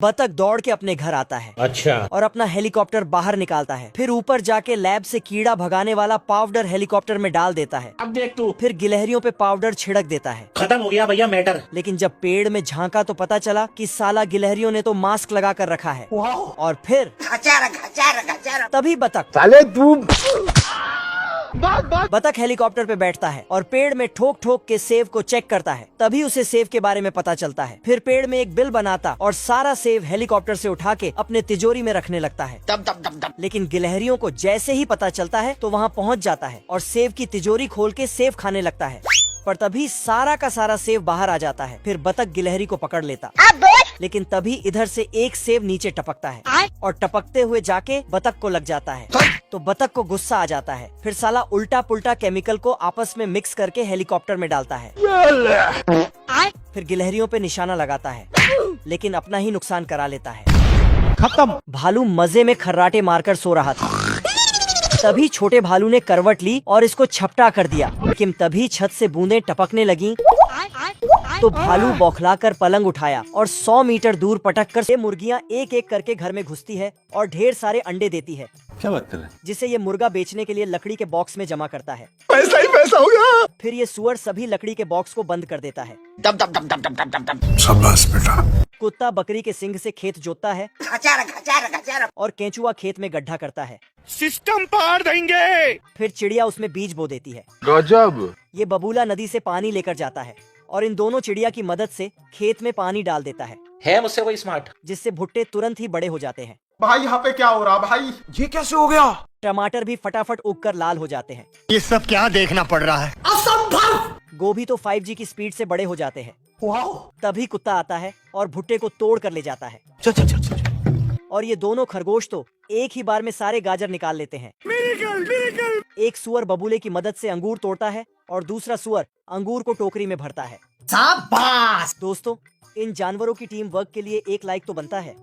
बतख दौड़ के अपने घर आता है। अच्छा। और अपना हेलीकॉप्टर बाहर निकालता है। फिर ऊपर जाके लैब से कीड़ा भगाने वाला पाउडर हेलीकॉप्टर में डाल देता है। अब देख तू, फिर गिलहरियों पे पाउडर छिड़क देता है। खत्म हो गया भैया मैटर। लेकिन जब पेड़ में झांका तो पता चला कि साला गिलहरियों ने तो मास्क लगा कर रखा है। और फिर तभी बतख हेलीकॉप्टर पे बैठता है और पेड़ में ठोक ठोक के सेब को चेक करता है। तभी उसे सेब के बारे में पता चलता है। फिर पेड़ में एक बिल बनाता और सारा सेब हेलीकॉप्टर से उठा के अपने तिजोरी में रखने लगता है। लेकिन गिलहरियों को जैसे ही पता चलता है तो वहाँ पहुँच जाता है और सेब की तिजोरी खोल के सेब खाने लगता है। पर तभी सारा का सारा सेब बाहर आ जाता है। फिर बतख गिलहरी को पकड़ लेता, लेकिन तभी इधर से एक सेब नीचे टपकता है और टपकते हुए जाके बतख को लग जाता है। तो बतख को गुस्सा आ जाता है। फिर साला उल्टा पुल्टा केमिकल को आपस में मिक्स करके हेलीकॉप्टर में डालता है। फिर गिलहरियों पे निशाना लगाता है, लेकिन अपना ही नुकसान करा लेता है। खत्म। भालू मजे में खर्राटे मारकर सो रहा था। तभी छोटे भालू ने करवट ली और इसको झपटा कर दिया। लेकिन तभी छत से बूंदें टपकने लगी। तो भालू बौखलाकर पलंग उठाया और 100 मीटर दूर पटक कर मुर्गियां एक एक करके घर में घुसती है और ढेर सारे अंडे देती है। क्या बात कर रहे हैं? जिसे ये मुर्गा बेचने के लिए लकड़ी के बॉक्स में जमा करता है। पैसा ही पैसा होगा। फिर ये सुअर सभी लकड़ी के बॉक्स को बंद कर देता है। शाबाश बेटा। कुत्ता बकरी के सिंग से खेत जोतता है और केंचुआ खेत में गड्ढा करता है। सिस्टम पार देंगे। फिर चिड़िया उसमें बीज बो देती है। गजब। ये बबूला नदी से पानी लेकर जाता है और इन दोनों चिड़िया की मदद से खेत में पानी डाल देता है मुझसे कोई स्मार्ट, जिससे भुट्टे तुरंत ही बड़े हो जाते हैं। भाई यहाँ पे क्या हो रहा भाई? ये कैसे हो गया? टमाटर भी फटाफट उगकर लाल हो जाते हैं। ये सब क्या देखना पड़ रहा है? गोभी तो 5G की स्पीड से बड़े हो जाते हैं। तभी कुत्ता आता है और भुट्टे को तोड़ कर ले जाता है। चल चल चल चल। और ये दोनों खरगोश तो एक ही बार में सारे गाजर निकाल लेते हैं। एक सुअर बबूले की मदद से अंगूर तोड़ता है और दूसरा सुअर अंगूर को टोकरी में भरता है। शाबाश। दोस्तों, इन जानवरों की टीम वर्क के लिए एक लाइक तो बनता है।